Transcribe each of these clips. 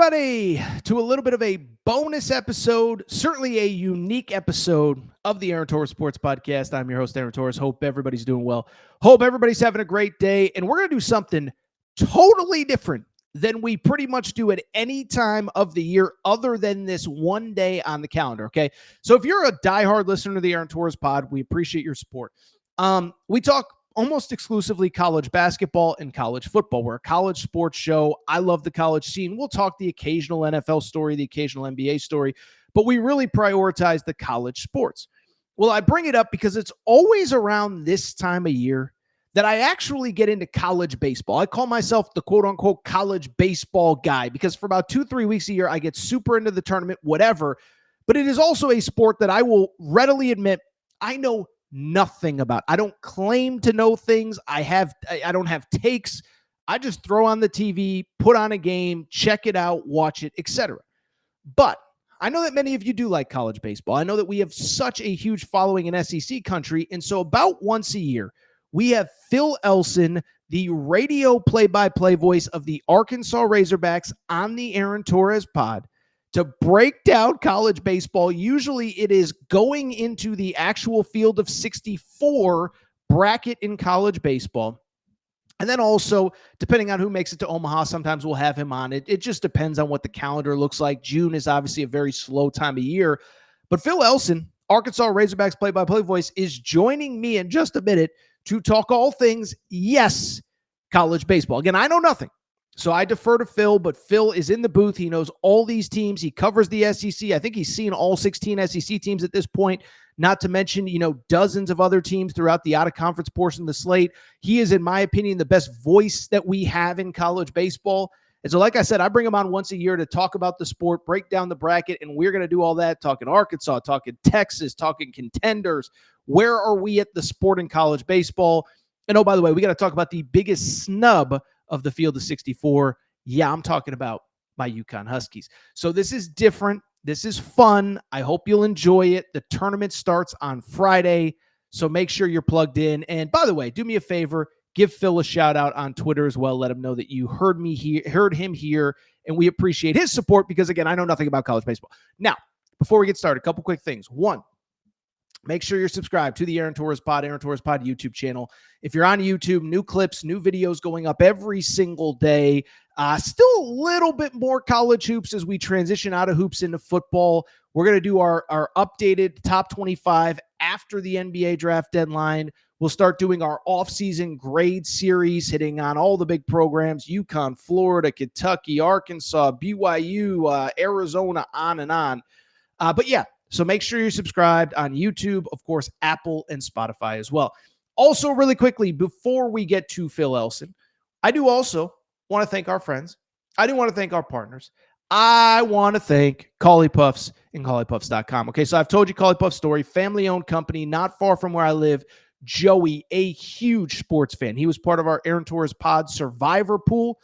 everybody, to a little bit of a bonus episode, certainly a unique episode of the Aaron Torres Sports Podcast. I'm your host, Aaron Torres. Hope everybody's doing well. Hope everybody's having a great day. And we're going to do something totally different than we pretty much do at any time of the year other than this one day on the calendar, okay? So if you're a diehard listener to the Aaron Torres Pod, we appreciate your support. We talk almost exclusively college basketball and college football. We're a college sports show. I love the college scene. We'll talk the occasional NFL story, the occasional NBA story, but we really prioritize the college sports. Well, I bring it up because it's always around this time of year that I actually get into college baseball. I call myself the quote-unquote college baseball guy because for about 2-3 weeks a year, I get super into the tournament, whatever. But it is also a sport that I will readily admit I know nothing about. I don't claim to know things. I don't have takes. I just throw on the TV, put on a game, check it out, watch it, etc. But I know that many of you do like college baseball. I know that we have such a huge following in SEC country. And so about once a year, we have Phil Elson, the radio play-by-play voice of the Arkansas Razorbacks on the Aaron Torres Pod, to break down college baseball. Usually it is going into the actual field of 64 bracket in college baseball. And then also, depending on who makes it to Omaha, sometimes we'll have him on. It just depends on what the calendar looks like. June is obviously a very slow time of year. But Phil Elson, Arkansas Razorbacks play-by-play voice, is joining me in just a minute to talk all things, yes, college baseball. Again, I know nothing, so I defer to Phil, but Phil is in the booth. He knows all these teams. He covers the SEC. I think he's seen all 16 SEC teams at this point, not to mention, dozens of other teams throughout the out-of-conference portion of the slate. He is, in my opinion, the best voice that we have in college baseball. And so, like I said, I bring him on once a year to talk about the sport, break down the bracket, and we're going to do all that, talking Arkansas, talking Texas, talking contenders. Where are we at the sport in college baseball? And oh, by the way, we got to talk about the biggest snub of the field of 64. Yeah, I'm talking about my UConn Huskies. So this is different. This is fun. I hope you'll enjoy it. The tournament starts on Friday, so make sure you're plugged in. And by the way, do me a favor, give Phil a shout out on Twitter as well. Let him know that you heard him here, and we appreciate his support because, again, I know nothing about college baseball. Now, before we get started, a couple quick things. One, make sure you're subscribed to the Aaron Torres Pod YouTube channel. If you're on YouTube, new clips, new videos going up every single day. Still a little bit more college hoops as we transition out of hoops into football. We're going to do our updated top 25 after the NBA draft deadline. We'll start doing our offseason grade series, hitting on all the big programs, UConn, Florida, Kentucky, Arkansas, BYU, Arizona, on and on. But yeah, so make sure you're subscribed on YouTube, of course, Apple and Spotify as well. Also, really quickly, before we get to Phil Elson, I do also want to thank our friends. I do want to thank our partners. I want to thank Collie Puffs and ColliePuffs.com. Okay, so I've told you Collie Puffs story, family-owned company, not far from where I live. Joey, a huge sports fan. He was part of our Aaron Torres Pod Survivor pool.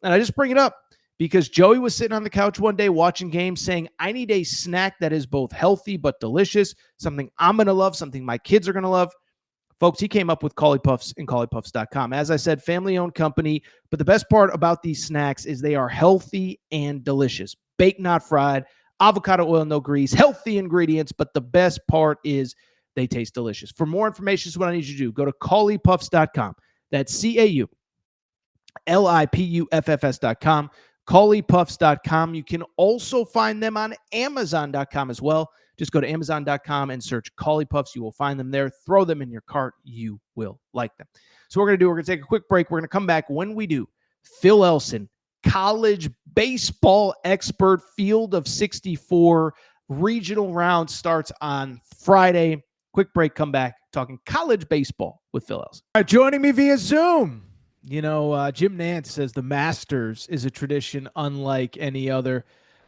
And I just bring it up because Joey was sitting on the couch one day watching games saying, I need a snack that is both healthy but delicious, something I'm going to love, something my kids are going to love. Folks, he came up with Collie Puffs and ColliePuffs.com. As I said, family-owned company, but the best part about these snacks is they are healthy and delicious. Baked, not fried, avocado oil, no grease, healthy ingredients, but the best part is they taste delicious. For more information, this is what I need you to do. Go to ColliePuffs.com. That's CAULIPUFFS.com. ColliePuffs.com. You can also find them on Amazon.com as well. Just go to Amazon.com and search Collie Puffs. You will find them there. Throw them in your cart. You will like them. So we're going to take a quick break. We're going to come back. When we do, Phil Elson, college baseball expert, field of 64. Regional round starts on Friday. Quick break, come back, talking college baseball with Phil Elson. All right, joining me via Zoom. Jim Nance says the Masters is a tradition unlike any other.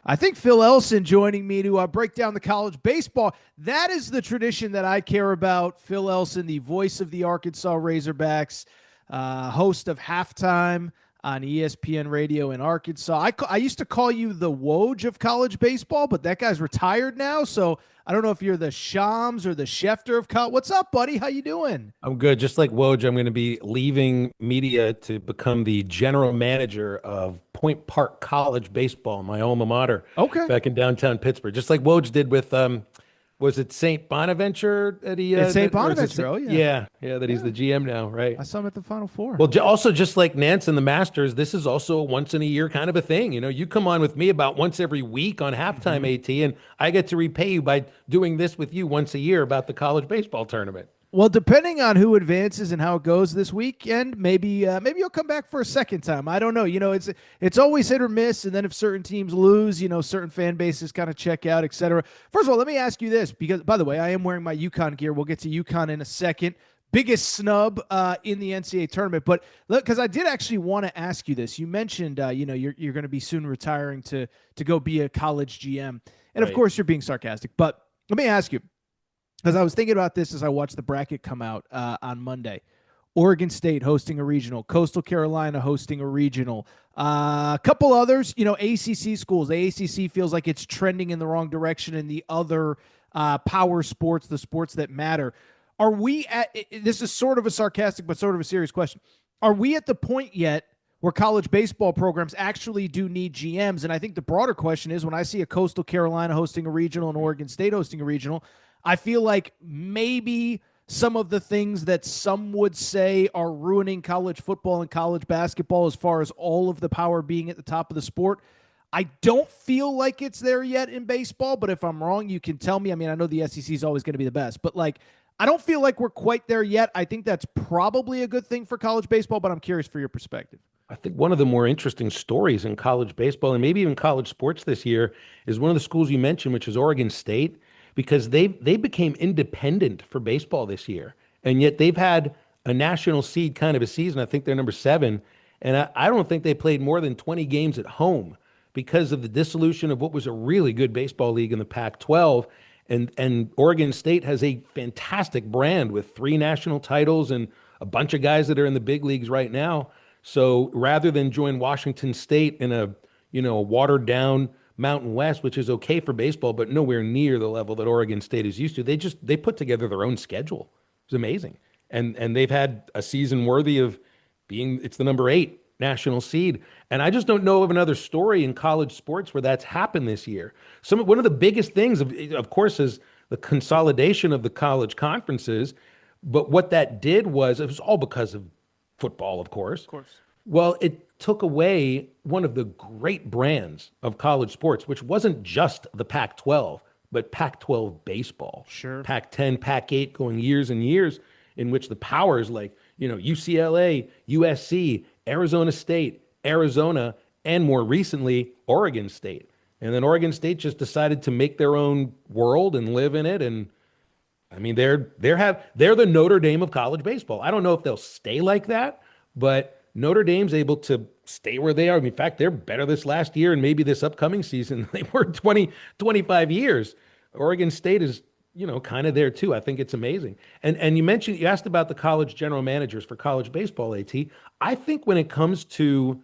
I think Phil Elson joining me to break down the college baseball. That is the tradition that I care about. Phil Elson, the voice of the Arkansas Razorbacks, host of Halftime on ESPN radio in Arkansas. I used to call you the Woj of college baseball, but that guy's retired now. So I don't know if you're the Shams or the Schefter of college. What's up, buddy? How you doing? I'm good. Just like Woj, I'm going to be leaving media to become the general manager of Point Park College baseball, my alma mater, Okay. back in downtown Pittsburgh. Just like Woj did with, was it St. Bonaventure that he, It's St. or is it, Bonaventure. Oh, yeah. yeah, that he's Yeah. the GM now, right? I saw him at the Final Four. Well, also just like Nance and the Masters, this is also a once in a year kind of a thing. You know, you come on with me about once every week on halftime AT, and I get to repay you by doing this with you once a year about the college baseball tournament. Well, depending on who advances and how it goes this weekend, maybe you'll come back for a second time. I don't know. It's always hit or miss, and then if certain teams lose, certain fan bases kind of check out, etc. First of all, let me ask you this, because by the way, I am wearing my UConn gear. We'll get to UConn in a second. Biggest snub in the NCAA tournament, but because I did actually want to ask you this. You mentioned you're going to be soon retiring to go be a college GM, and of Right. course you're being sarcastic. But let me ask you, because I was thinking about this as I watched the bracket come out on Monday. Oregon State hosting a regional, Coastal Carolina hosting a regional, a couple others, ACC schools. The ACC feels like it's trending in the wrong direction, and the other power sports, the sports that matter. Are we at, this is sort of a sarcastic but sort of a serious question. Are we at the point yet where college baseball programs actually do need GMs? And I think the broader question is, when I see a Coastal Carolina hosting a regional and Oregon State hosting a regional, I feel like maybe some of the things that some would say are ruining college football and college basketball, as far as all of the power being at the top of the sport, I don't feel like it's there yet in baseball. But if I'm wrong, you can tell me. I mean, I know the SEC is always going to be the best, but I don't feel like we're quite there yet. I think that's probably a good thing for college baseball, but I'm curious for your perspective. I think one of the more interesting stories in college baseball and maybe even college sports this year is one of the schools you mentioned, which is Oregon State, because they became independent for baseball this year. And yet they've had a national seed kind of a season. I think they're number 7. And I don't think they played more than 20 games at home because of the dissolution of what was a really good baseball league in the Pac-12. And Oregon State has a fantastic brand with 3 national titles and a bunch of guys that are in the big leagues right now. So rather than join Washington State in a watered down Mountain West, which is okay for baseball, but nowhere near the level that Oregon State is used to, they put together their own schedule. It's amazing. And they've had a season worthy of it's the number 8 national seed. And I just don't know of another story in college sports where that's happened this year. One of the biggest things, of course, is the consolidation of the college conferences. But what that did was, it was all because of football, of course. Of course. Well, it took away one of the great brands of college sports, which wasn't just the Pac-12, but Pac-12 baseball. Sure. Pac-10, Pac-8, going years and years, in which the powers like, UCLA, USC, Arizona State, Arizona, and more recently, Oregon State. And then Oregon State just decided to make their own world and live in it. And I mean, they're the Notre Dame of college baseball. I don't know if they'll stay like that, but Notre Dame's able to stay where they are. I mean, in fact, they're better this last year and maybe this upcoming season than they were 25 years. Oregon State is, kind of there too. I think it's amazing. And you asked about the college general managers for college baseball, AT. I think when it comes to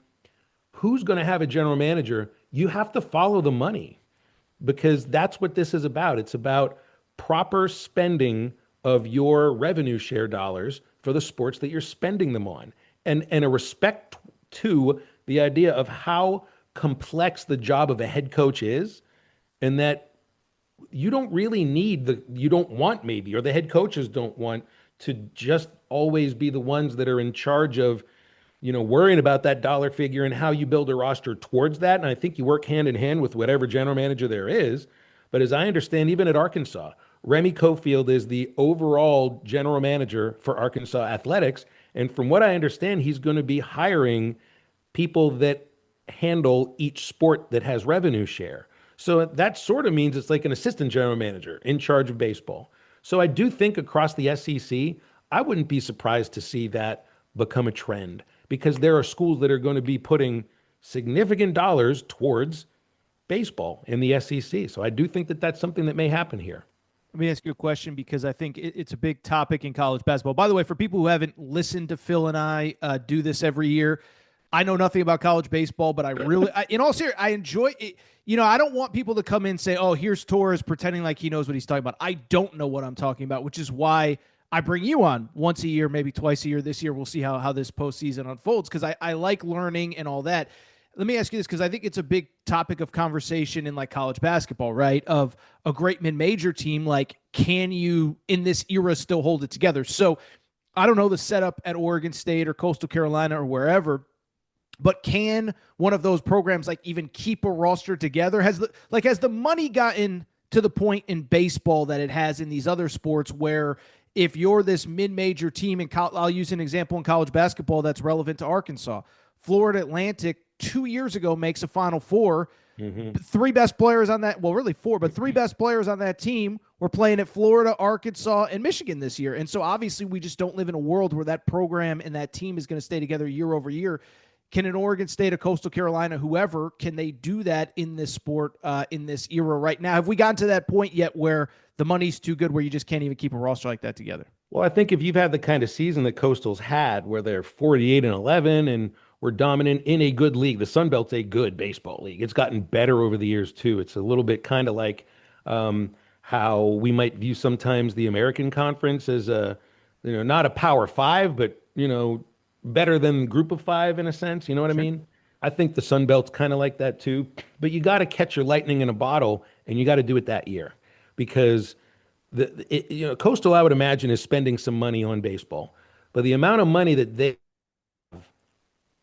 who's going to have a general manager, you have to follow the money, because that's what this is about. It's about proper spending of your revenue share dollars for the sports that you're spending them on, and a respect to the idea of how complex the job of a head coach is, and that you don't really you don't want, maybe, or the head coaches don't want to just always be the ones that are in charge of, worrying about that dollar figure and how you build a roster towards that. And I think you work hand in hand with whatever general manager there is. But as I understand, even at Arkansas, Remy Cofield is the overall general manager for Arkansas athletics. And from what I understand, he's going to be hiring people that handle each sport that has revenue share. So that sort of means it's like an assistant general manager in charge of baseball. So I do think across the SEC, I wouldn't be surprised to see that become a trend, because there are schools that are going to be putting significant dollars towards baseball in the SEC. So I do think that that's something that may happen here. Let me ask you a question, because I think it's a big topic in college basketball. By the way, for people who haven't listened to Phil and I do this every year, I know nothing about college baseball, but in all seriousness, I enjoy it. I don't want people to come in and say, "Oh, here's Torres pretending like he knows what he's talking about." I don't know what I'm talking about, which is why I bring you on once a year, maybe twice a year. This year, we'll see how this postseason unfolds because I like learning and all that. Let me ask you this because I think it's a big topic of conversation in like college basketball, right? Of a great mid-major team, like can you in this era still hold it together? So I don't know the setup at Oregon State or Coastal Carolina or wherever, but can one of those programs like even keep a roster together? Has the money gotten to the point in baseball that it has in these other sports where if you're this mid-major team I'll use an example in college basketball that's relevant to Arkansas. Florida Atlantic 2 years ago makes a Final Four. Mm-hmm. Three best players on that, well, really four, but three best players on that team were playing at Florida, Arkansas, and Michigan this year. And so obviously we just don't live in a world where that program and that team is going to stay together year over year. Can an Oregon State, a Coastal Carolina, whoever, can they do that in this sport, in this era right now? Have we gotten to that point yet where the money's too good where you just can't even keep a roster like that together? Well, I think if you've had the kind of season that Coastal's had, where they're 48-11 and we're dominant in a good league, the Sun Belt's a good baseball league. It's gotten better over the years too. It's a little bit kind of like how we might view sometimes the American Conference as not a Power Five, but better than Group of Five in a sense. You know what I Sure. mean? I think the Sun Belt's kind of like that too. But you got to catch your lightning in a bottle, and you got to do it that year because Coastal, I would imagine, is spending some money on baseball, but the amount of money that they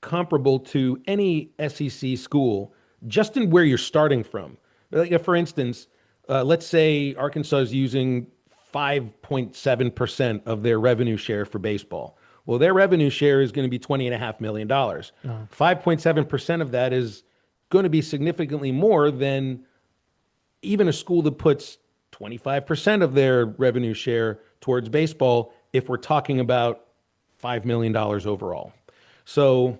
comparable to any SEC school, just in where you're starting from. Like, for instance, let's say Arkansas is using 5.7% of their revenue share for baseball. Well, their revenue share is going to be $20.5 million. 5.7% of that is going to be significantly more than even a school that puts 25% of their revenue share towards baseball if we're talking about $5 million overall. So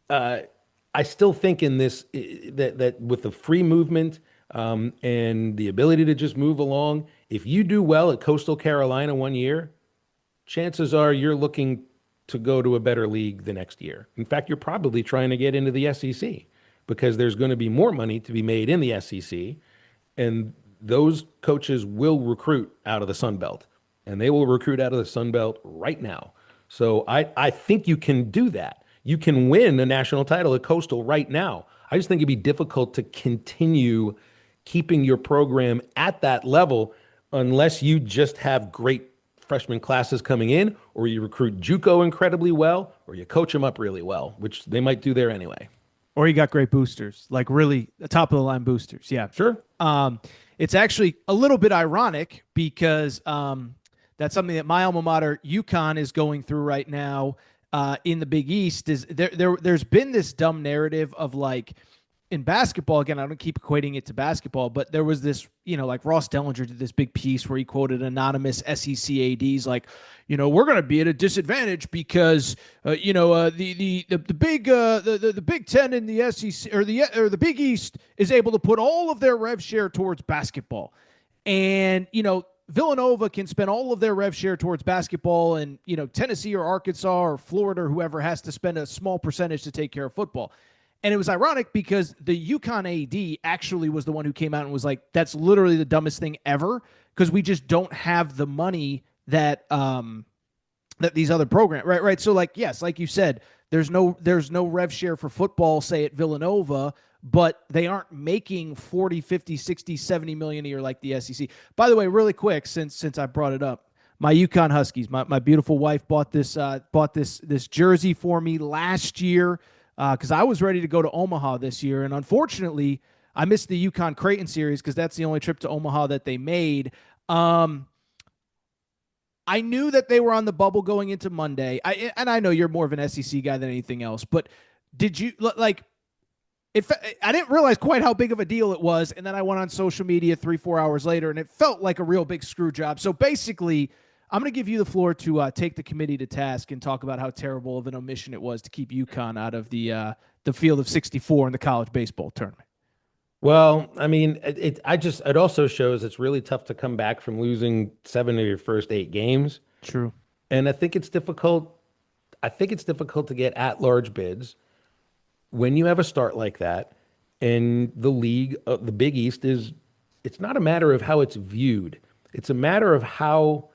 I still think in this that with the free movement and the ability to just move along, if you do well at Coastal Carolina one year, chances are you're looking to go to a better league the next year. In fact, you're probably trying to get into the SEC because there's going to be more money to be made in the SEC, and those coaches will recruit out of the Sun Belt, and they will recruit out of the Sun Belt right now. So I think you can do that. You can win a national title at Coastal right now. I just think it'd be difficult to continue keeping your program at that level unless you just have great freshman classes coming in, or you recruit JUCO incredibly well, or you coach them up really well, which they might do there anyway. Or you got great boosters, like really top of the line boosters. Yeah. Sure. It's actually a little bit ironic because that's something that my alma mater, UConn, is going through right now in the Big East. Is there's been this dumb narrative of like in basketball, again, I don't keep equating it to basketball, but there was this, like Ross Dellinger did this big piece where he quoted anonymous SEC ADs like, we're going to be at a disadvantage because, the Big Ten in the SEC or the Big East is able to put all of their rev share towards basketball. And, Villanova can spend all of their rev share towards basketball, and, Tennessee or Arkansas or Florida or whoever has to spend a small percentage to take care of football. And it was ironic because the UConn AD actually was the one who came out and was like, that's literally the dumbest thing ever because we just don't have the money that that these other programs, right? So like, yes, like you said, there's no rev share for football, say at Villanova, but they aren't making 40, 50, 60, 70 million a year like the SEC. By the way, really quick, since I brought it up, my UConn Huskies, my beautiful wife bought this jersey for me last year. Because I was ready to go to Omaha this year, and unfortunately, I missed the UConn Creighton series because that's the only trip to Omaha that they made. I knew that they were on the bubble going into Monday. I know you're more of an SEC guy than anything else, but did you like? I didn't realize quite how big of a deal it was, and then I went on social media 3-4 hours later, and it felt like a real big screw job. So basically, I'm going to give you the floor to take the committee to task and talk about how terrible of an omission it was to keep UConn out of the field of 64 in the college baseball tournament. Well, I mean, it also shows it's really tough to come back from losing 7 of your first 8 games. True. And I think it's difficult to get at-large bids. when you have a start like that, and the league, the Big East it's not a matter of how it's viewed. It's a matter of how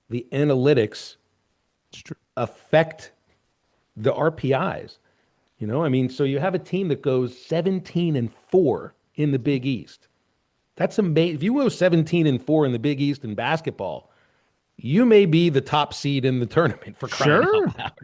the analytics It's true. affect the RPIs. I mean, so you have a team that goes 17-4 in the Big East. That's amazing. If you go 17-4 in the Big East in basketball, you may be the top seed in the tournament for crying Sure. out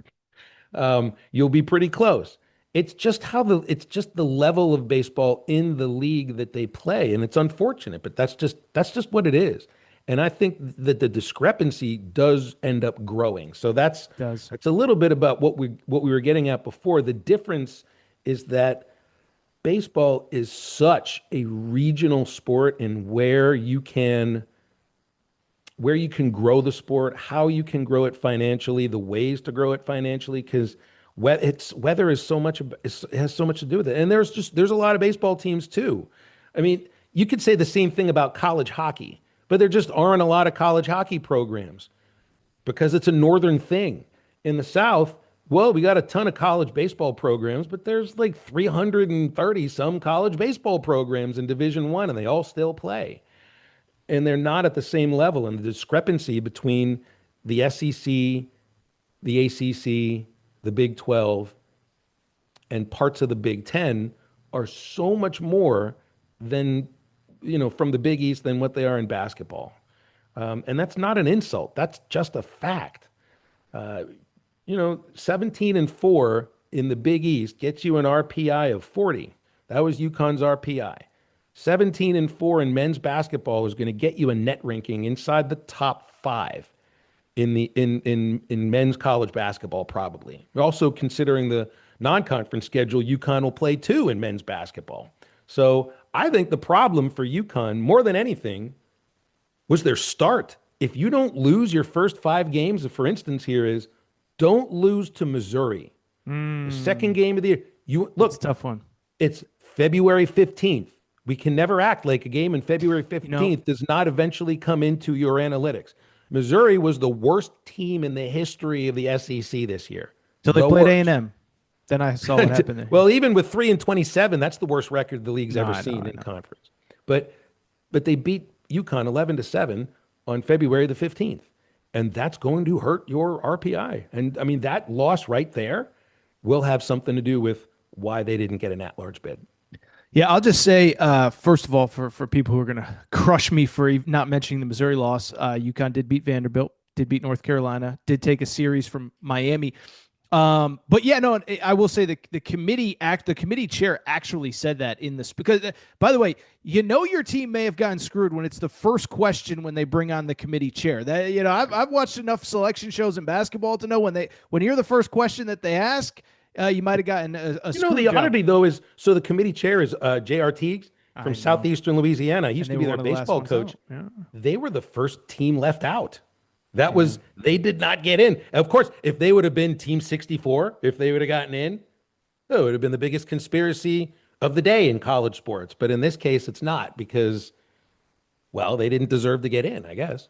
loud. You'll be pretty close. It's just the level of baseball in the league that they play, and it's unfortunate, but that's just what it is. And I think that the discrepancy does end up growing. So that's It does. that's a little bit about what we were getting at before. The difference is that baseball is such a regional sport, and where you can grow the sport, how you can grow it financially, the ways to grow it financially, because weather is has so much to do with it. And there's a lot of baseball teams too. I mean, you could say the same thing about college hockey, but there just aren't a lot of college hockey programs because it's a northern thing. In the South, well, we got a ton of college baseball programs, but there's like 330 some college baseball programs in Division One, and they all still play, and they're not at the same level. And the discrepancy between the SEC, the ACC, the Big 12, and parts of the Big 10 are so much more than, from the Big East than what they are in basketball. And that's not an insult. That's just a fact. 17-4 in the Big East gets you an RPI of 40. That was UConn's RPI. 17-4 in men's basketball is going to get you a net ranking inside the top 5 in men's college basketball, probably. Also, considering the non-conference schedule, UConn will play 2 in men's basketball. So I think the problem for UConn, more than anything, was their start. If you don't lose your first 5 games, for instance, here is don't lose to Missouri. The second game of the year. It's a tough one. It's February 15th. We can never act like a game in February 15th does not eventually come into your analytics. Missouri was the worst team in the history of the SEC this year. Till they played A&M. Then I saw what happened there. Well, even with 3-27, that's the worst record the league's ever seen in conference. But they beat UConn 11-7 on February the 15th. And that's going to hurt your RPI. And I mean, that loss right there will have something to do with why they didn't get an at-large bid. Yeah, I'll just say, first of all, for people who are going to crush me for not mentioning the Missouri loss, UConn did beat Vanderbilt, did beat North Carolina, did take a series from Miami. But yeah, no, I will say the committee chair actually said that in this, because by the way, your team may have gotten screwed when it's the first question when they bring on the committee chair. That I've watched enough selection shows in basketball to know when you're the first question that they ask. You might have gotten a the oddity, though, is so the committee chair is J.R. Teagues from Southeastern Louisiana. He used to be their baseball coach. Yeah. They were the first team left out. They did not get in. Of course, if they would have been Team 64, if they would have gotten in, it would have been the biggest conspiracy of the day in college sports. But in this case, it's not because, well, they didn't deserve to get in, I guess.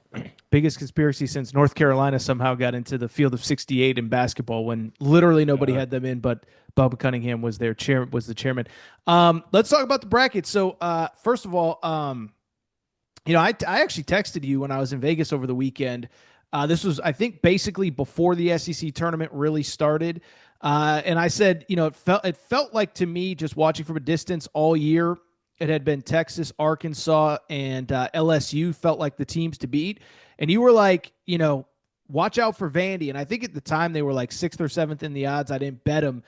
Biggest conspiracy since North Carolina somehow got into the field of 68 in basketball when literally nobody had them in, but Bubba Cunningham was the chairman. Let's talk about the bracket. So first of all, I actually texted you when I was in Vegas over the weekend. This was, I think, basically before the SEC tournament really started. And I said, it felt like to me, just watching from a distance all year, it had been Texas, Arkansas, and LSU felt like the teams to beat. And you were like, watch out for Vandy. And I think at the time they were like 6th or 7th in the odds. I didn't bet them.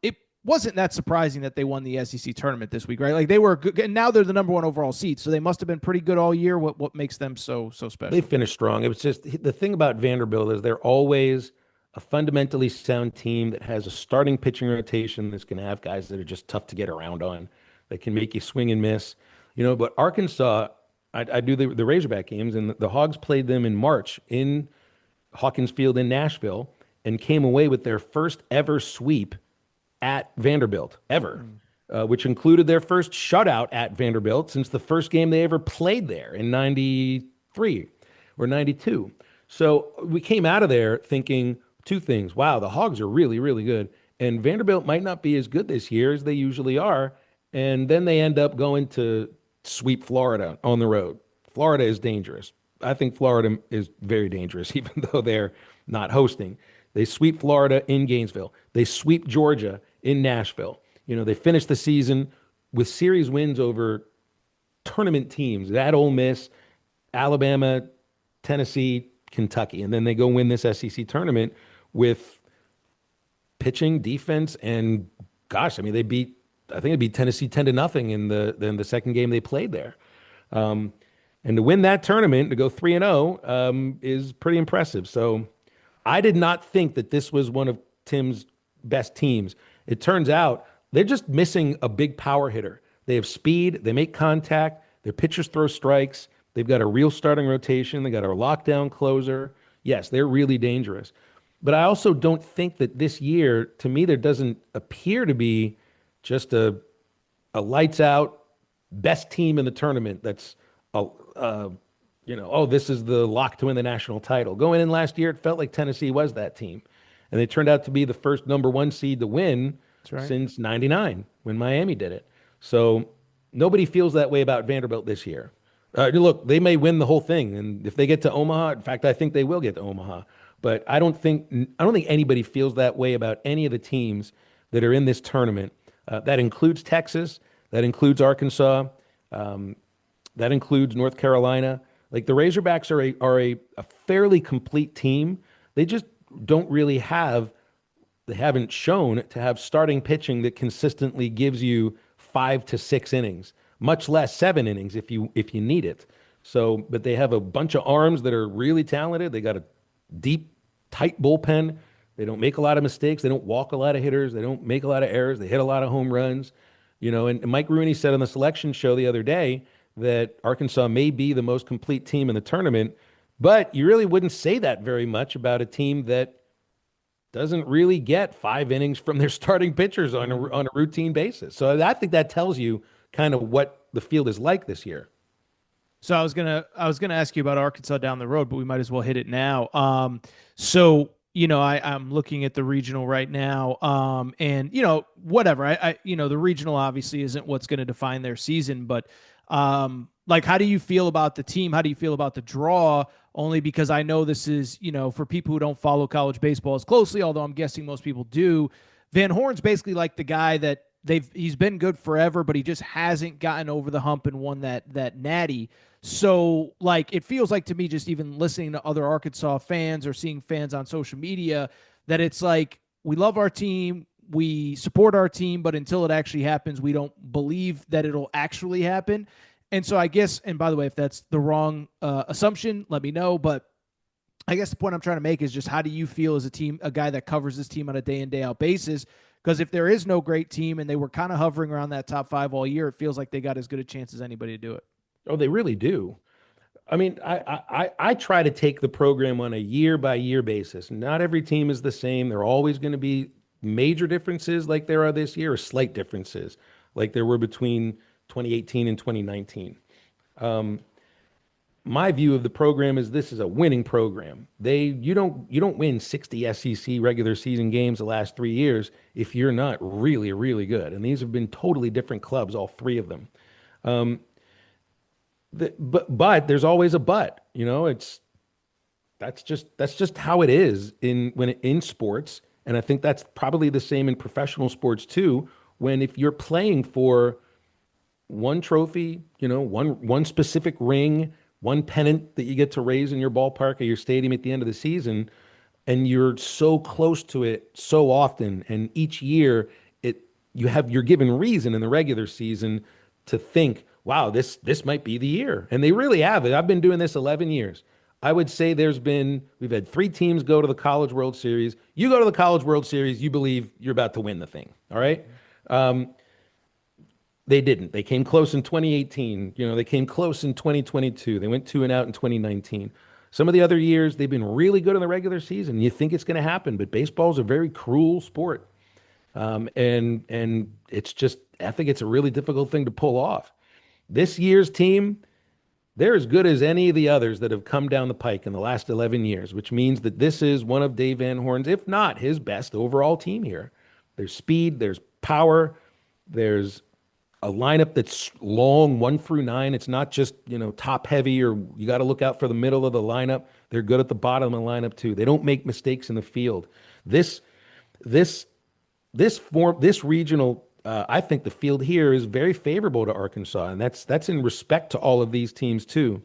It wasn't that surprising that they won the SEC tournament this week, right? Like they were good, and now they're the number 1 overall seed. So they must have been pretty good all year. What makes them so special? They finished strong. It was just the thing about Vanderbilt is they're always a fundamentally sound team that has a starting pitching rotation that's going to have guys that are just tough to get around on. They can make you swing and miss, But Arkansas, I do the Razorback games, and the Hogs played them in March in Hawkins Field in Nashville and came away with their first ever sweep at Vanderbilt ever, which included their first shutout at Vanderbilt since the first game they ever played there in 93 or 92. So we came out of there thinking 2 things. Wow, the Hogs are really, really good. And Vanderbilt might not be as good this year as they usually are. And then they end up going to sweep Florida on the road. Florida is dangerous. I think Florida is very dangerous, even though they're not hosting. They sweep Florida in Gainesville. They sweep Georgia in Nashville. They finished the season with series wins over tournament teams at Ole Miss, Alabama, Tennessee, Kentucky. And then they go win this SEC tournament with pitching, defense, and gosh, I mean, I think it beat Tennessee 10-0 in the second game they played there. And to win that tournament, to go 3-0, is pretty impressive. So I did not think that this was one of Tim's best teams. It turns out they're just missing a big power hitter. They have speed, they make contact, their pitchers throw strikes, they've got a real starting rotation, they got a lockdown closer. Yes, they're really dangerous. But I also don't think that this year, to me, there doesn't appear to be just a lights out best team in the tournament that's oh, this is the lock to win the national title. Going in last year, it felt like Tennessee was that team. And they turned out to be the first number one seed to win since 99 when Miami did it. So nobody feels that way about Vanderbilt this year. Look, they may win the whole thing. And if they get to Omaha, in fact, I think they will get to Omaha. But I don't think anybody feels that way about any of the teams that are in this tournament. That includes Texas. That includes Arkansas. That includes North Carolina. Like the Razorbacks are a fairly complete team. They just don't really they haven't shown to have starting pitching that consistently gives you 5 to 6 innings, much less 7 innings if you need it. So, but they have a bunch of arms that are really talented. They got a deep, tight bullpen. They don't make a lot of mistakes. They don't walk a lot of hitters. They don't make a lot of errors. They hit a lot of home runs. And Mike Rooney said on the selection show the other day that Arkansas may be the most complete team in the tournament, but you really wouldn't say that very much about a team that doesn't really get 5 innings from their starting pitchers on a routine basis. So I think that tells you kind of what the field is like this year. So I was gonna ask you about Arkansas down the road, but we might as well hit it now. So I'm looking at the regional right now, and whatever. The regional obviously isn't what's going to define their season, but like, how do you feel about the team? How do you feel about the draw? Only because I know this is, for people who don't follow college baseball as closely, although I'm guessing most people do, Van Horn's basically like the guy that he's been good forever, but he just hasn't gotten over the hump and won that natty. So, like, it feels like to me, just even listening to other Arkansas fans or seeing fans on social media, that it's like, we love our team, we support our team, but until it actually happens, we don't believe that it'll actually happen. And so I guess, and by the way, if that's the wrong assumption, let me know. But I guess the point I'm trying to make is just, how do you feel as a guy that covers this team on a day in, day out basis? Because if there is no great team and they were kind of hovering around that top 5 all year, it feels like they got as good a chance as anybody to do it. Oh, they really do. I mean, I try to take the program on a year by year basis. Not every team is the same. There are always going to be major differences like there are this year, or slight differences like there were between 2018 and 2019. My view of the program is this is a winning program. You don't win 60 SEC regular season games the last 3 years if you're not really, really good. And these have been totally different clubs, all 3 of them. But there's always a but. That's just how it is in sports, and I think that's probably the same in professional sports too. When if you're playing for one trophy, one specific ring, one pennant that you get to raise in your ballpark or your stadium at the end of the season, and you're so close to it so often, and each year you're given reason in the regular season to think, wow, this might be the year. And they really have it. I've been doing this 11 years. I would say we've had 3 teams go to the College World Series. You go to the College World Series, you believe you're about to win the thing. All right. They didn't. They came close in 2018. They came close in 2022. They went 2 and out in 2019. Some of the other years, they've been really good in the regular season. You think it's going to happen, but baseball is a very cruel sport. And it's just, I think it's a really difficult thing to pull off. This year's team, they're as good as any of the others that have come down the pike in the last 11 years, which means that this is one of Dave Van Horn's, if not his best overall team here. There's speed, there's power, there's a lineup that's long, 1 through 9. It's not just, top heavy or you got to look out for the middle of the lineup. They're good at the bottom of the lineup too. They don't make mistakes in the field. This this this regional, I think the field here is very favorable to Arkansas, and that's in respect to all of these teams too.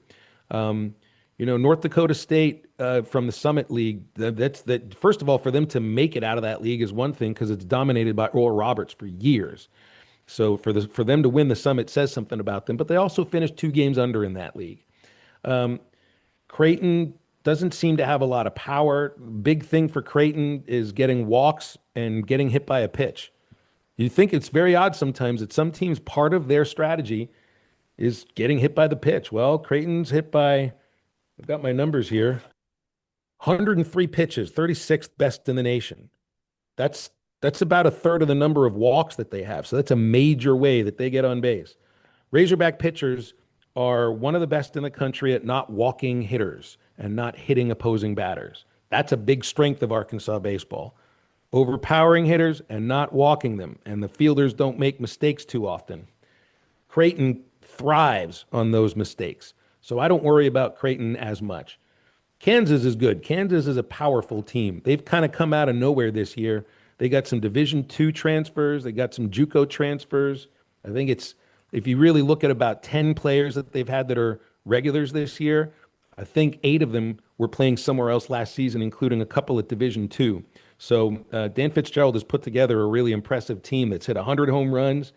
Um, North Dakota State from the Summit League. That's that. First of all, for them to make it out of that league is one thing because it's dominated by Oral Roberts for years. So for them to win the Summit says something about them. But they also finished 2 games under in that league. Creighton doesn't seem to have a lot of power. Big thing for Creighton is getting walks and getting hit by a pitch. You think it's very odd sometimes that some teams, part of their strategy is getting hit by the pitch. Well, Creighton's hit by, I've got my numbers here, 103 pitches, 36th best in the nation. That's about a third of the number of walks that they have. So that's a major way that they get on base. Razorback pitchers are one of the best in the country at not walking hitters and not hitting opposing batters. That's a big strength of Arkansas baseball. Overpowering hitters and not walking them, and the fielders don't make mistakes too often. Creighton thrives on those mistakes. So I don't worry about Creighton as much. Kansas is good. Kansas is a powerful team. They've kind of come out of nowhere this year. They got some Division II transfers. They got some JUCO transfers. I think it's, if you really look at about 10 players that they've had that are regulars this year, I think 8 of them were playing somewhere else last season, including a couple at Division II. So Dan Fitzgerald has put together a really impressive team that's hit 100 home runs.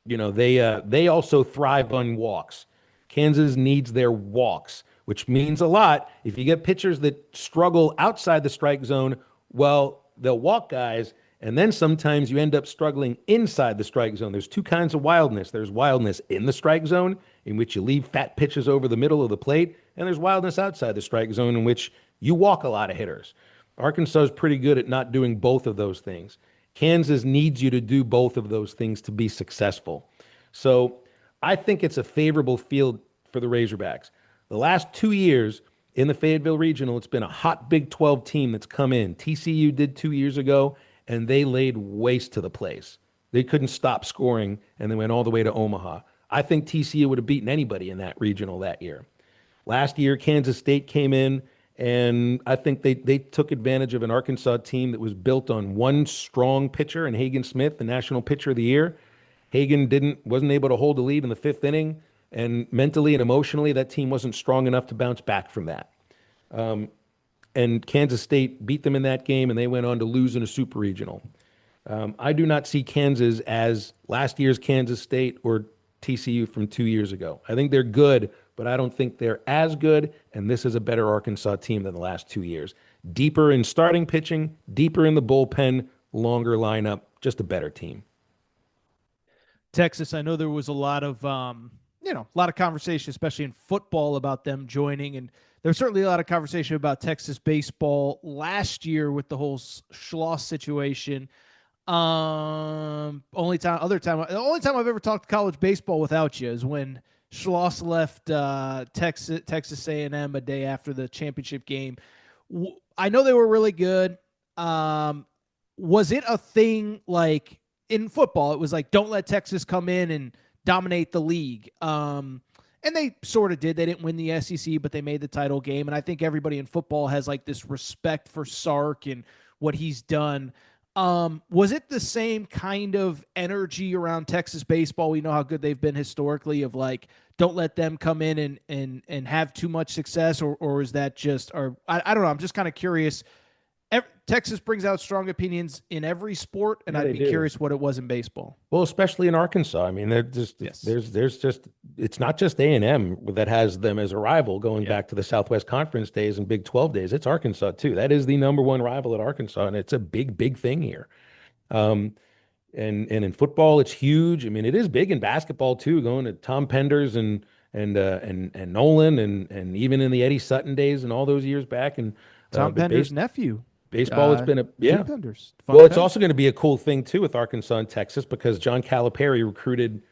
They also thrive on walks. Kansas needs their walks, which means a lot. If you get pitchers that struggle outside the strike zone, well, they'll walk guys, and then sometimes you end up struggling inside the strike zone. There's 2 kinds of wildness. There's wildness in the strike zone, in which you leave fat pitches over the middle of the plate, and there's wildness outside the strike zone, in which you walk a lot of hitters. Arkansas is pretty good at not doing both of those things. Kansas needs you to do both of those things to be successful. So I think it's a favorable field for the Razorbacks. The last 2 years in the Fayetteville Regional, it's been a hot Big 12 team that's come in. TCU did 2 years ago, and they laid waste to the place. They couldn't stop scoring, and they went all the way to Omaha. I think TCU would have beaten anybody in that regional that year. Last year, Kansas State came in, and I think they took advantage of an Arkansas team that was built on one strong pitcher in Hagen Smith, the National Pitcher of the Year. Hagen wasn't able to hold the lead in the 5th inning, and mentally and emotionally, that team wasn't strong enough to bounce back from that. And Kansas State beat them in that game, and they went on to lose in a super regional. I do not see Kansas as last year's Kansas State or TCU from 2 years ago. I think they're good, but I don't think they're as good, and this is a better Arkansas team than the last 2 years. Deeper in starting pitching, deeper in the bullpen, longer lineup, just a better team. Texas, I know there was a lot of a lot of conversation, especially in football, about them joining, and there's certainly a lot of conversation about Texas baseball last year with the whole Schloss situation. The only time I've ever talked college baseball without you is when Schloss left Texas A&M a day after the championship game. I know they were really good. Was it a thing like in football? It was like, don't let Texas come in and dominate the league. And they sort of did. They didn't win the SEC, but they made the title game. And I think everybody in football has like this respect for Sark and what he's done. Was it the same kind of energy around Texas baseball? We know how good they've been historically, of like, don't let them come in and have too much success, or is that just, or I don't know. I'm just kind of curious. Texas brings out strong opinions in every sport, and I'd be curious what it was in baseball. Well, especially in Arkansas. I mean, there's just it's not just A&M that has them as a rival going back to the Southwest Conference days and Big 12 days. It's Arkansas too. That is the number one rival at Arkansas, and it's a big thing here. And in football, it's huge. I mean, it is big in basketball too, going to Tom Penders and Nolan and even in the Eddie Sutton days and all those years back. And Tom Pender's nephew. Baseball has been a Well, it's also going to be a cool thing too with Arkansas and Texas, because John Calipari recruited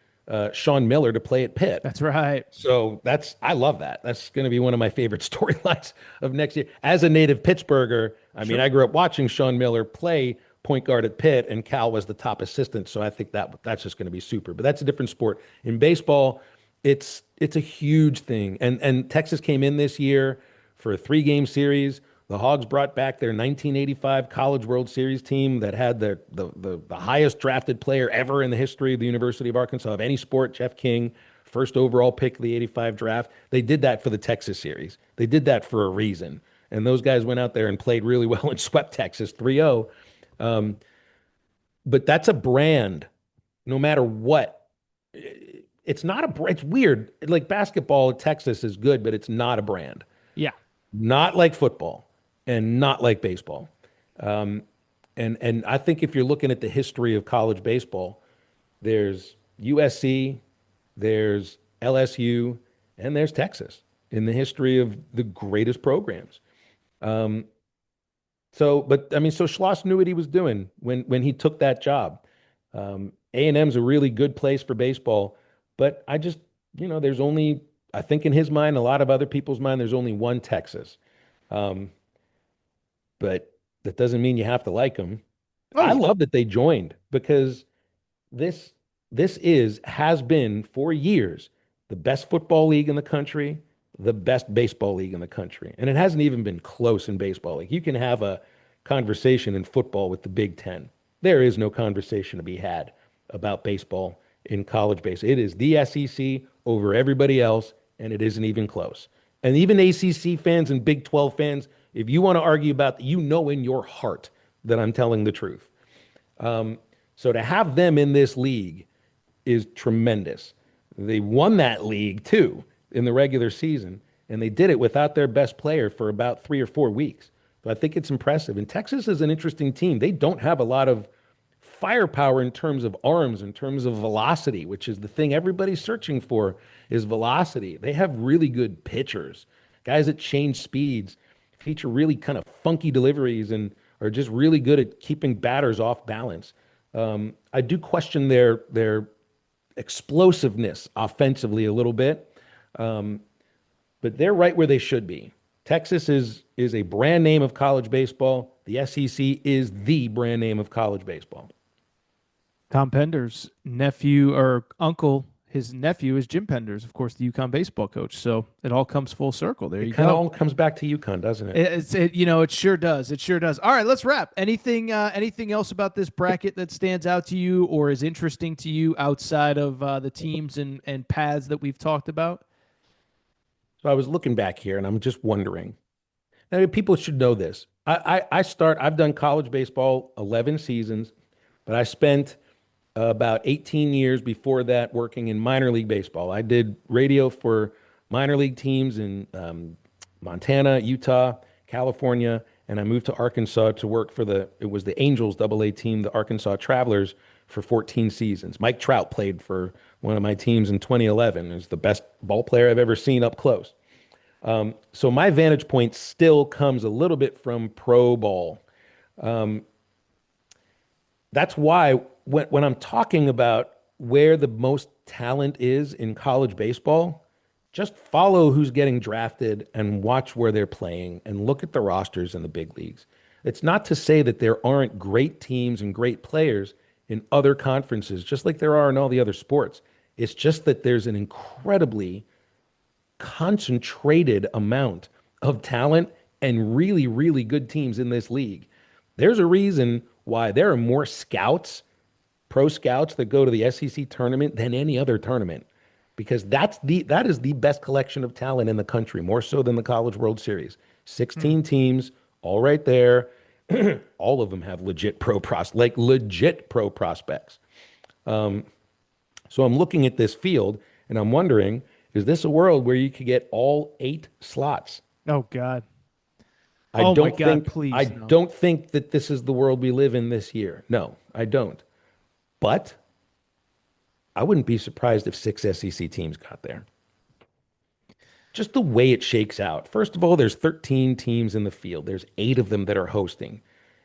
Sean Miller to play at Pitt. That's right. So I love that. That's going to be one of my favorite storylines of next year. As a native Pittsburgher, I mean, I grew up watching Sean Miller play point guard at Pitt, and Cal was the top assistant. So I think that's just going to be super. But that's a different sport. In baseball, it's a huge thing. And Texas came in this year for a 3-game series. The Hogs brought back their 1985 College World Series team that had the highest drafted player ever in the history of the University of Arkansas of any sport, Jeff King, first overall pick of the 85 draft. They did that for the Texas series. They did that for a reason. And those guys went out there and played really well and swept Texas 3-0. But that's a brand, no matter what. It's not it's weird. Like basketball at Texas is good, but it's not a brand. Yeah. Not like football and not like baseball. And I think if you're looking at the history of college baseball, there's USC, there's LSU, and there's Texas in the history of the greatest programs. But I mean, so Schloss knew what he was doing when he took that job. A&M's a really good place for baseball, but there's only, I think in his mind, a lot of other people's mind, there's only one Texas. But that doesn't mean you have to like them. Oh, I yeah. love that they joined because this has been for years the best football league in the country, the best baseball league in the country. And it hasn't even been close in baseball. Like you can have a conversation in football with the Big Ten. There is no conversation to be had about baseball in college baseball. It is the SEC over everybody else, and it isn't even close. And even ACC fans and Big 12 fans, if you want to argue about, in your heart that I'm telling the truth. So to have them in this league is tremendous. They won that league too in the regular season, and they did it without their best player for about 3 or 4 weeks. So I think it's impressive. And Texas is an interesting team. They don't have a lot of firepower in terms of arms, in terms of velocity, which is the thing everybody's searching for is velocity. They have really good pitchers, guys that change speeds, feature really kind of funky deliveries, and are just really good at keeping batters off balance. I do question their explosiveness offensively a little bit, but they're right where they should be. Texas is a brand name of college baseball. The SEC is the brand name of college baseball. Tom Pender's nephew or uncle, his nephew is Jim Penders, of course, the UConn baseball coach. So it all comes full circle. There you It kind of go. all comes back to UConn, doesn't it? It sure does. It sure does. All right, let's wrap. Anything else about this bracket that stands out to you or is interesting to you outside of the teams and paths that we've talked about? So I was looking back here and I'm just wondering. Now, people should know this. I've done college baseball 11 seasons, but I spent about 18 years before that working in minor league baseball. I did radio for minor league teams in Montana, Utah, California, and I moved to Arkansas to work for it was the Angels AA team, the Arkansas Travelers, for 14 seasons. Mike Trout played for one of my teams in 2011. He was the best ball player I've ever seen up close. So my vantage point still comes a little bit from pro ball. That's why when I'm talking about where the most talent is in college baseball, just follow who's getting drafted and watch where they're playing and look at the rosters in the big leagues. It's not to say that there aren't great teams and great players in other conferences, just like there are in all the other sports. It's just that there's an incredibly concentrated amount of talent and really, really good teams in this league. There's a reason why there are more scouts, pro scouts that go to the SEC tournament than any other tournament, because that is the best collection of talent in the country, more so than the College World Series. 16 teams, all right there. All of them have legit pro prospects. So I'm looking at this field and I'm wondering, is this a world where you could get all 8 slots? Oh God. I Oh my don't God, think please I no. don't think that this is the world we live in this year. No, I don't. But I wouldn't be surprised if 6 SEC teams got there. Just the way it shakes out. First of all, there's 13 teams in the field. There's 8 of them that are hosting.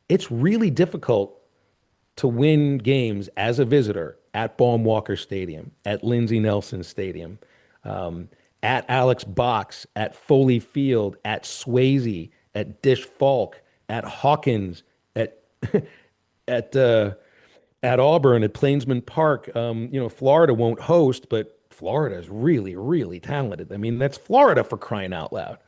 It's really difficult to win games as a visitor at Baum Walker Stadium, at Lindsey Nelson Stadium, at Alex Box, at Foley Field, at Swayze, at Dish Falk, at Hawkins, at at at Auburn at Plainsman Park. Florida won't host, but Florida is really, really talented. I mean, that's Florida for crying out loud.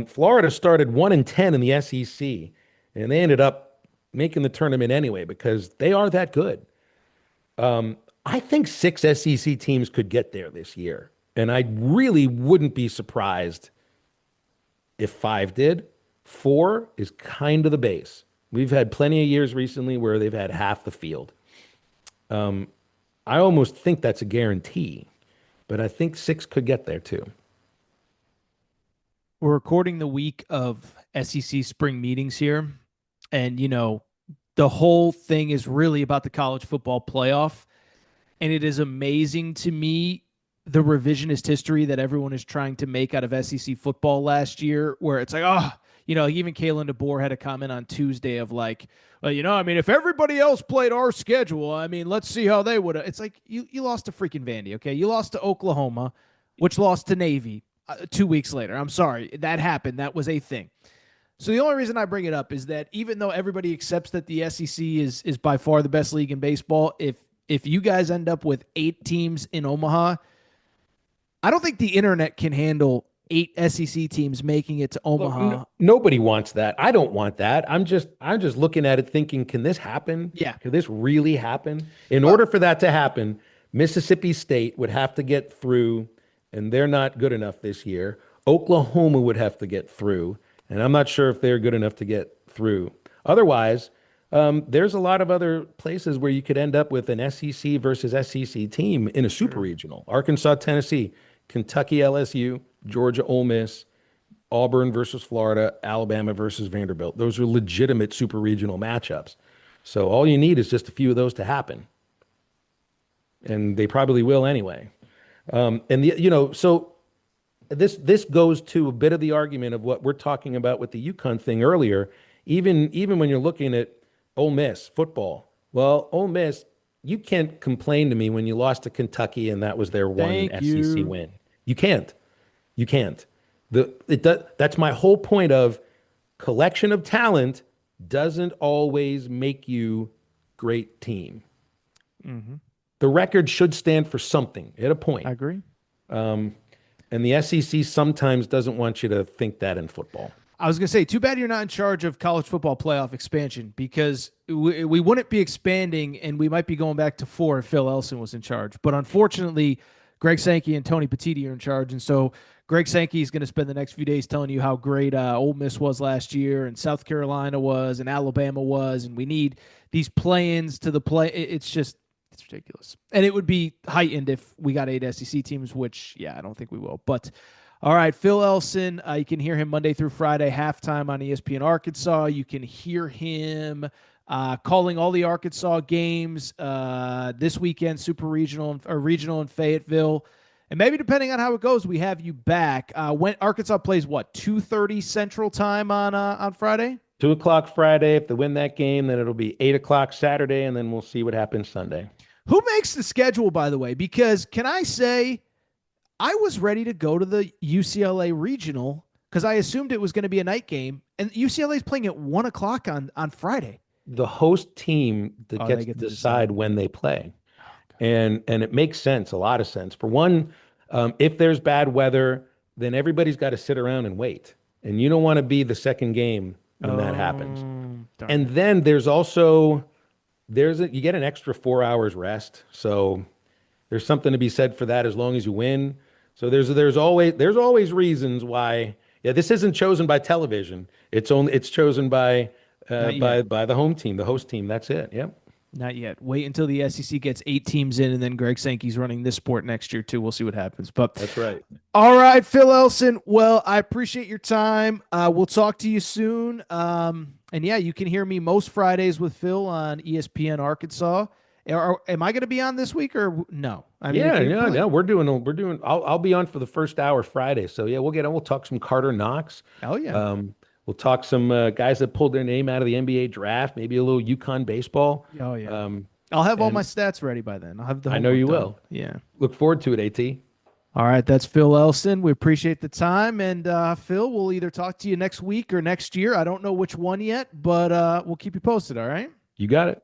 Florida started 1-10 in the SEC, and they ended up making the tournament anyway because they are that good. I think 6 SEC teams could get there this year, and I really wouldn't be surprised if 5 did. 4 is kind of the base. We've had plenty of years recently where they've had half the field. I almost think that's a guarantee, but I think 6 could get there too. We're recording the week of SEC spring meetings here. And, the whole thing is really about the college football playoff. And it is amazing to me the revisionist history that everyone is trying to make out of SEC football last year, where it's like, even Kalen DeBoer had a comment on Tuesday of like, well, if everybody else played our schedule, let's see how they would. It's like you lost to freaking Vandy, okay? You lost to Oklahoma, which lost to Navy 2 weeks later. I'm sorry. That happened. That was a thing. So the only reason I bring it up is that even though everybody accepts that the SEC is by far the best league in baseball, if you guys end up with 8 teams in Omaha, I don't think the internet can handle 8 SEC teams making it to Omaha. Look, nobody wants that. I don't want that. I'm just looking at it thinking, can this happen? Yeah. Can this really happen? In order for that to happen, Mississippi State would have to get through, and they're not good enough this year. Oklahoma would have to get through, and I'm not sure if they're good enough to get through. Otherwise, there's a lot of other places where you could end up with an SEC versus SEC team in a super regional. Arkansas, Tennessee, Kentucky, LSU, Georgia, Ole Miss, Auburn versus Florida, Alabama versus Vanderbilt. Those are legitimate super regional matchups. So all you need is just a few of those to happen. And they probably will anyway. So this goes to a bit of the argument of what we're talking about with the UConn thing earlier. Even when you're looking at Ole Miss football, well, Ole Miss, you can't complain to me when you lost to Kentucky and that was their one SEC win. You can't. You can't. That's my whole point of collection of talent doesn't always make you great team. Mm-hmm. The record should stand for something at a point. I agree. And the SEC sometimes doesn't want you to think that in football. I was going to say, too bad you're not in charge of college football playoff expansion, because we wouldn't be expanding and we might be going back to 4 if Phil Elson was in charge. But unfortunately, Greg Sankey and Tony Petitti are in charge. And so Greg Sankey is going to spend the next few days telling you how great Ole Miss was last year and South Carolina was and Alabama was. And we need these play-ins to the play. It's ridiculous. And it would be heightened if we got 8 SEC teams, which, I don't think we will. But all right, Phil Elson, you can hear him Monday through Friday, halftime on ESPN Arkansas. You can hear him calling all the Arkansas games this weekend, super regional or regional in Fayetteville. And maybe depending on how it goes, we have you back. When Arkansas plays, 2:30 Central Time on Friday? 2 o'clock Friday. If they win that game, then it'll be 8 o'clock Saturday, and then we'll see what happens Sunday. Who makes the schedule, by the way? Because can I say, I was ready to go to the UCLA regional because I assumed it was going to be a night game, and UCLA is playing at 1 o'clock on Friday. The host team that gets to decide when they play. And it makes sense, a lot of sense. For one, if there's bad weather, then everybody's got to sit around and wait. And you don't want to be the second game when that happens. And then there's also you get an extra 4 hours rest. So there's something to be said for that as long as you win. So there's always reasons why. Yeah, this isn't chosen by television. It's chosen by the home team, the host team. That's it. Yep. Not yet. Wait until the SEC gets 8 teams in, and then Greg Sankey's running this sport next year too. We'll see what happens. But that's right. All right, Phil Elson. Well, I appreciate your time. We'll talk to you soon. And yeah, you can hear me most Fridays with Phil on ESPN Arkansas. Am I going to be on this week or no? We're doing. I'll be on for the first hour Friday. So yeah, we'll talk some Carter Knox. Oh yeah. We'll talk some guys that pulled their name out of the NBA draft. Maybe a little UConn baseball. Oh yeah. I'll have all my stats ready by then. I'll have the. I know you will. Yeah. Look forward to it, AT. All right, that's Phil Elson. We appreciate the time, and Phil, we'll either talk to you next week or next year. I don't know which one yet, but we'll keep you posted. All right. You got it.